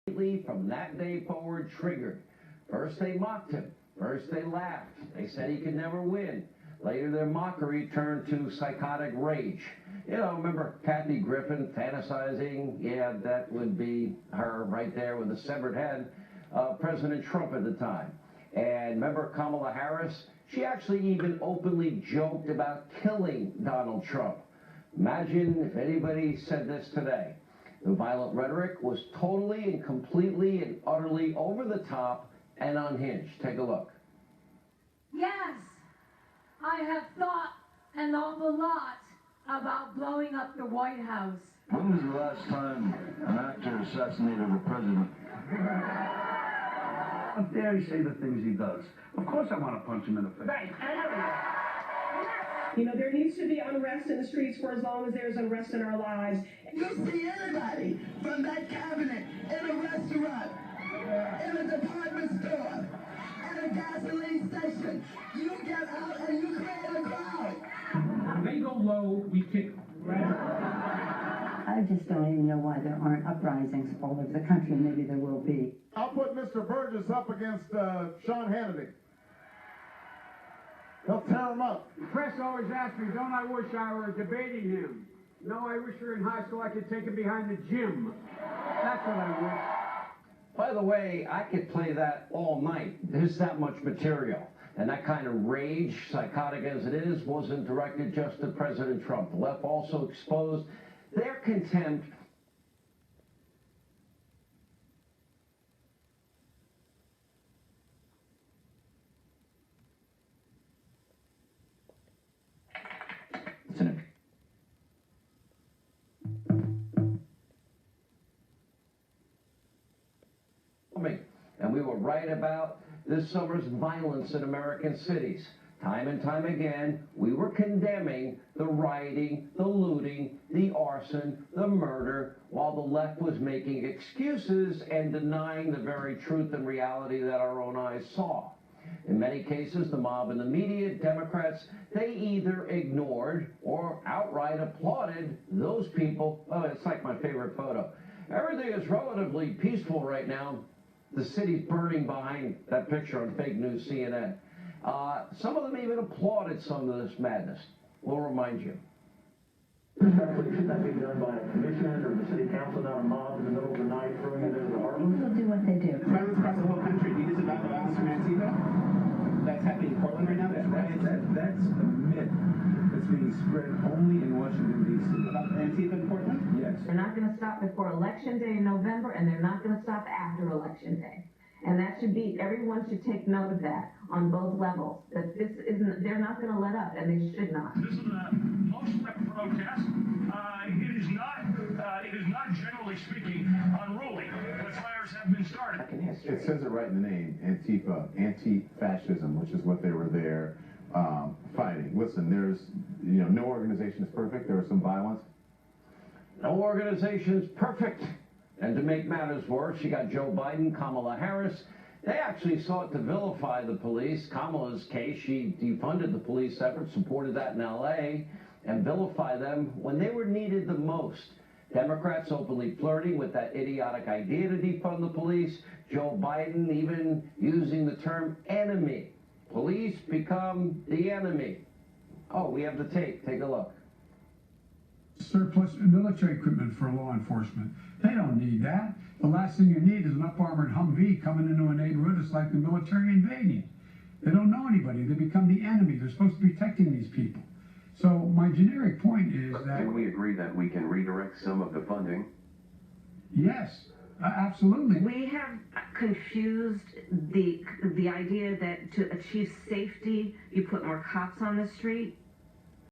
From that day forward triggered. First they mocked him. First they laughed. They said he could never win. Later their mockery turned to psychotic rage. You know, remember Kathy Griffin fantasizing? Yeah, that would be her right there with a severed head. President Trump at the time. And remember Kamala Harris? She actually even openly joked about killing Donald Trump. Imagine if anybody said this today. The violent rhetoric was totally and completely and utterly over the top and unhinged. Take a look. Yes, I have thought an awful lot about blowing up the White House. When was the last time an actor assassinated a president? How dare he say the things he does? Of course I want to punch him in the face. Right. You know, there needs to be unrest in the streets for as long as there's unrest in our lives. You'll see anybody from that cabinet in a restaurant, in a department store, at a gasoline station. You get out and you create a crowd. When they go low, we kick them. I just don't even know why there aren't uprisings all over the country. Maybe there will be. I'll put Mr. Burgess up against Sean Hannity. He'll tear him up. The press always asks me, don't I wish I were debating him? No, I wish we were in high school I could take him behind the gym. That's what I wish. By the way, I could play that all night. There's that much material. And that kind of rage, psychotic as it is, wasn't directed just to President Trump. The left also exposed their contempt and we were right about this summer's violence in American cities. Time and time again, we were condemning the rioting, the looting, the arson, the murder, while the left was making excuses and denying the very truth and reality that our own eyes saw. In many cases, the mob and the media, Democrats, they either ignored or outright applauded those people. Oh, it's like my favorite photo. Everything is relatively peaceful right now. The city's burning behind that picture on fake news CNN. Some of them even applauded some of this madness. We'll remind you. Should that be done by a commission or the city council, not a mob in the middle of the night throwing it into the harbor? They'll do what they do. Violence across the whole country. Do you disavow the violence from Antifa? That's happening in Portland right now? That's a myth that's being spread only in Washington, D.C. About Antifa in Portland? Yes. They're not going to stop before Election Day in November, and they're not going to stop after Election Day. And that should be, everyone should take note of that on both levels, that this isn't, they're not going to let up, and they should not. This is a post-step protest. It is not generally speaking unruly, but fires have been started. It says it right in the name, Antifa, anti-fascism, which is what they were there fighting. Listen, there's, no organization is perfect. There was some violence. No organization is perfect. And to make matters worse, you got Joe Biden, Kamala Harris. They actually sought to vilify the police. Kamala's case, she defunded the police effort, supported that in L.A., and vilify them when they were needed the most. Democrats openly flirting with that idiotic idea to defund the police. Joe Biden even using the term enemy. Police become the enemy. Oh, we have the tape. Take a look. Surplus military equipment for law enforcement. They don't need that. The last thing you need is an up-armored Humvee coming into a neighborhood. It's like the military invading. They don't know anybody. They become the enemy. They're supposed to be protecting these people. So my generic point is that... Can we agree that we can redirect some of the funding? Yes, absolutely. We have confused the idea that to achieve safety, you put more cops on the street.